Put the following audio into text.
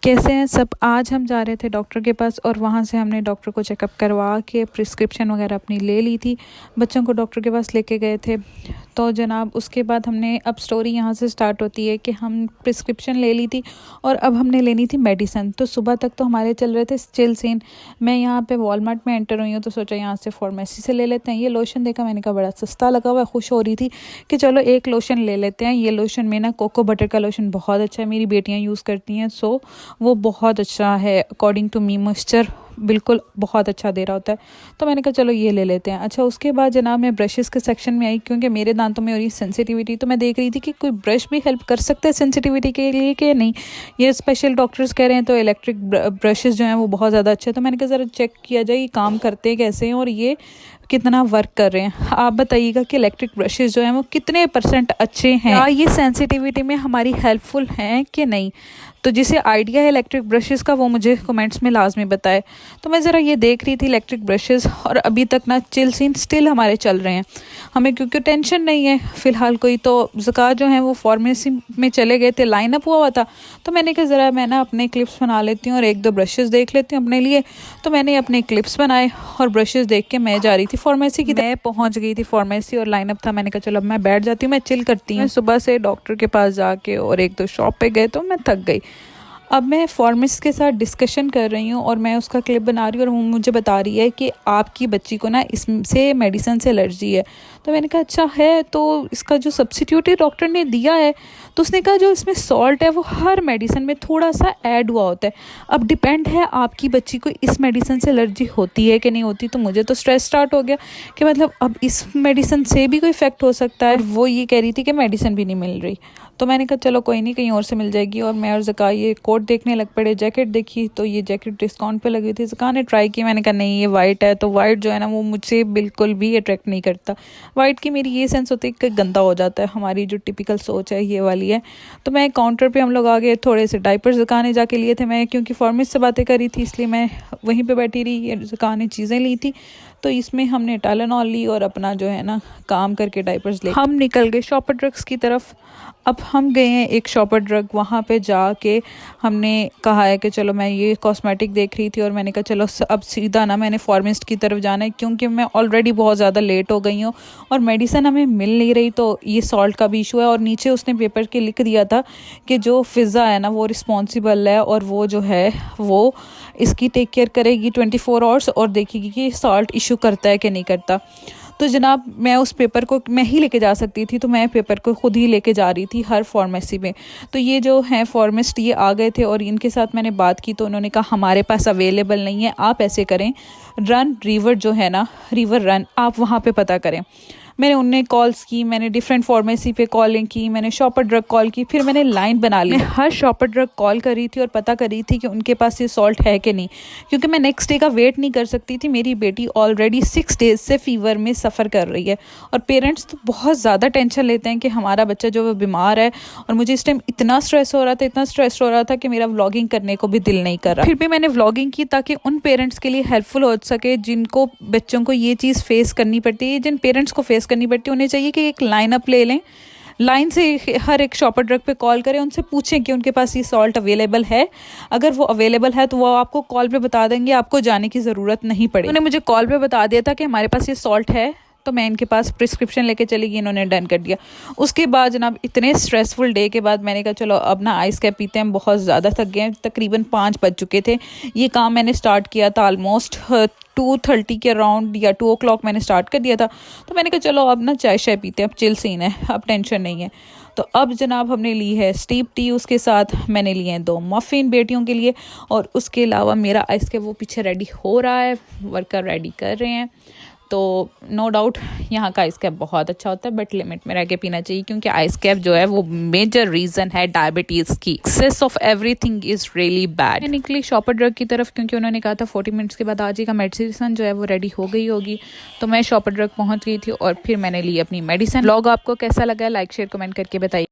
कैसे हैं सब। आज हम जा रहे थे डॉक्टर के पास और वहाँ से हमने डॉक्टर को चेकअप करवा के प्रिस्क्रिप्शन वगैरह अपनी ले ली थी। बच्चों को डॉक्टर के पास लेके गए थे। तो जनाब उसके बाद हमने अब स्टोरी यहाँ से स्टार्ट होती है कि हम प्रिस्क्रिप्शन ले ली थी और अब हमने लेनी थी मेडिसिन। तो सुबह तक तो हमारे चल रहे थे चिल सीन। मैं यहाँ पे वॉलमार्ट में एंटर हुई हूँ तो सोचा यहाँ से फार्मेसी से ले लेते हैं। ये लोशन देखा, मैंने कहा बड़ा सस्ता लगा हुआ है। खुश हो रही थी कि चलो एक लोशन ले लेते हैं। ये लोशन में ना कोको बटर का लोशन बहुत अच्छा है, मेरी बेटियाँ यूज़ करती हैं, सो वो बहुत अच्छा है। अकॉर्डिंग टू मी मॉइस्चर बिल्कुल बहुत अच्छा दे रहा होता है। तो मैंने कहा चलो ये ले लेते हैं। अच्छा, उसके बाद जनाब मैं ब्रशेस के सेक्शन में आई क्योंकि मेरे दांतों में हो रही सेंसिटिविटी। तो मैं देख रही थी कि कोई ब्रश भी हेल्प कर सकता है सेंसिटिविटी के लिए कि नहीं। ये स्पेशल डॉक्टर्स कह रहे हैं तो इलेक्ट्रिक ब्रशेस जो हैं वो बहुत ज़्यादा अच्छे हैं। तो मैंने कहा ज़रा चेक किया जाए ये काम करते कैसे हैं और ये कितना वर्क कर रहे हैं। आप बताइएगा कि इलेक्ट्रिक ब्रशेस जो हैं वो कितने % अच्छे हैं, या ये सेंसिटिविटी में हमारी हेल्पफुल हैं कि नहीं। तो जिसे आइडिया है इलेक्ट्रिक ब्रशेस का वो मुझे कमेंट्स में लाजमी बताए। तो मैं ज़रा ये देख रही थी इलेक्ट्रिक ब्रशेस और अभी तक ना चिल सीन स्टिल हमारे चल रहे हैं हमें, क्योंकि टेंशन नहीं है फ़िलहाल कोई। तो ज़का जो हैं वो फार्मेसी में चले गए थे, लाइन अप हुआ था। तो मैंने कहा ज़रा मैं ना अपने क्लिप्स बना लेती हूँ और एक दो ब्रशेस देख लेती हूँ अपने लिए। तो मैंने अपने क्लिप्स बनाए और ब्रशेस देख के मैं जा रही थी फार्मेसी की। मैं पहुँच गई थी फार्मेसी और लाइन अप था। मैंने कहा चलो अब मैं बैठ जाती हूँ, मैं चिल करती हूँ। सुबह से डॉक्टर के पास जाके और एक दो शॉप पे गए तो मैं थक गई। अब मैं फार्मेसिस्ट के साथ डिस्कशन कर रही हूँ और मैं उसका क्लिप बना रही हूँ और वो मुझे बता रही है कि आपकी बच्ची को ना इससे मेडिसिन से एलर्जी है। तो मैंने कहा अच्छा है, तो इसका जो सब्स्टिट्यूट डॉक्टर ने दिया है तो उसने कहा जो इसमें सॉल्ट है वो हर मेडिसिन में थोड़ा सा ऐड हुआ होता है। अब डिपेंड है आपकी बच्ची को इस मेडिसिन से एलर्जी होती है कि नहीं होती। तो मुझे तो स्ट्रेस स्टार्ट हो गया कि मतलब अब इस मेडिसिन से भी कोई इफेक्ट हो सकता है। वो ये कह रही थी कि मेडिसिन भी नहीं मिल रही। तो मैंने कहा चलो कोई नहीं, कहीं और से मिल जाएगी। और मैं और ज़का ये कोट देखने लग पड़े। जैकेट देखी तो ये जैकेट डिस्काउंट पे लगी थी। ज़का ने ट्राई की, मैंने कहा नहीं ये वाइट है। तो वाइट जो है ना वो मुझे बिल्कुल भी अट्रैक्ट नहीं करता। वाइट की मेरी ये सेंस होती है कि गंदा हो जाता है, हमारी जो टिपिकल सोच है ये वाली है। तो मैं काउंटर पे हम लोग आ गए, थोड़े से डाइपर्स ज़का ने जाके लिए थे। मैं क्योंकि फार्मेसिस्ट से बातें करी थी इसलिए मैं वहीं पर बैठी रही। ज़का ने चीज़ें ली थी तो इसमें हमने टाइलेनॉल ली और अपना जो है ना काम करके डाइपर्स ले हम निकल गए शॉपर ड्रग्स की तरफ। अब हम गए हैं एक शॉपर ड्रग, वहाँ पे जाके हमने कहा है कि चलो मैं ये कॉस्मेटिक देख रही थी और मैंने कहा चलो अब सीधा ना मैंने फार्मेसिस्ट की तरफ जाना है क्योंकि मैं ऑलरेडी बहुत ज़्यादा लेट हो गई हूँ और मेडिसिन हमें मिल नहीं रही। तो ये सॉल्ट का भी इशू है और नीचे उसने पेपर के लिख दिया था कि जो फ़िज़ा है ना वो रिस्पॉन्सिबल है और वो जो है वो इसकी टेक केयर करेगी 24 आवर्स और देखेगी कि सॉल्ट इशू करता है कि नहीं करता। तो जनाब मैं उस पेपर को मैं ही लेके जा सकती थी तो मैं पेपर को खुद ही लेके जा रही थी हर फार्मेसी में। तो ये जो हैं फार्मेसिस्ट ये आ गए थे और इनके साथ मैंने बात की तो उन्होंने कहा हमारे पास अवेलेबल नहीं है, आप ऐसे करें रन रिवर जो है ना रिवर रन आप वहाँ पे पता करें। मैंने उन्हें कॉल्स की, मैंने डिफरेंट फार्मेसी पे कॉलिंग की, मैंने शॉपर ड्रग कॉल की, फिर मैंने लाइन बना ली। मैं हर शॉपर ड्रग कॉल कर रही थी और पता कर रही थी कि उनके पास ये सॉल्ट है कि नहीं, क्योंकि मैं नेक्स्ट डे का वेट नहीं कर सकती थी। मेरी बेटी ऑलरेडी 6 डेज से फीवर में सफ़र कर रही है और पेरेंट्स तो बहुत ज़्यादा टेंशन लेते हैं कि हमारा बच्चा जो वो बीमार है। और मुझे इस टाइम इतना स्ट्रेस हो रहा था कि मेरा व्लॉगिंग करने को भी दिल नहीं कर रहा। फिर भी मैंने व्लॉगिंग की ताकि उन पेरेंट्स के लिए हेल्पफुल हो सके जिनको बच्चों को ये चीज़ फेस करनी पड़ती है। जिन पेरेंट्स को फेस करनी पड़ती है उन्हें चाहिए कि एक लाइन अप ले लें, लाइन से हर एक शॉपर ड्रग पे कॉल करें, उनसे पूछें कि उनके पास ये सॉल्ट अवेलेबल है। अगर वो अवेलेबल है तो वो आपको कॉल पे बता देंगे, आपको जाने की ज़रूरत नहीं पड़ेगी। उन्होंने मुझे कॉल पे बता दिया था कि हमारे पास ये सॉल्ट है तो मैं इनके पास प्रिस्क्रिप्शन लेके चली गई, इन्होंने डन कर दिया। उसके बाद जनाब इतने स्ट्रेसफुल डे के बाद मैंने कहा चलो अब ना आइस कैप पीते हैं, बहुत ज़्यादा थक गए हैं। तकरीबन 5 बज चुके थे। ये काम मैंने स्टार्ट किया था ऑलमोस्ट 2:30 के अराउंड या 2 o'clock मैंने स्टार्ट कर दिया था। तो मैंने कहा चलो अब ना चाय शाय पीते हैं, अब चिल सीन है, अब टेंशन नहीं है। तो अब जनाब हमने ली है स्टीप टी, उसके साथ मैंने लिए हैं 2 मफ़िन बेटियों के लिए और उसके अलावा मेरा आइस कैप वो पीछे रेडी हो रहा है, वर्कर रेडी कर रहे हैं। तो नो डाउट यहाँ का आइस कैप बहुत अच्छा होता है बट लिमिट में रह के पीना चाहिए क्योंकि आइस कैप जो है वो मेजर रीज़न है डायबिटीज़ की। Excess of everything is really bad. मैं निकली शॉपर ड्रग की तरफ क्योंकि उन्होंने कहा था 40 मिनट्स के बाद आज का मेडिसिन जो है वो रेडी हो गई होगी। तो मैं शॉपर ड्रग पहुँच गई थी और फिर मैंने ली अपनी मेडिसिन। व्लॉग आपको कैसा लगा लाइक शेयर कमेंट करके बताइए।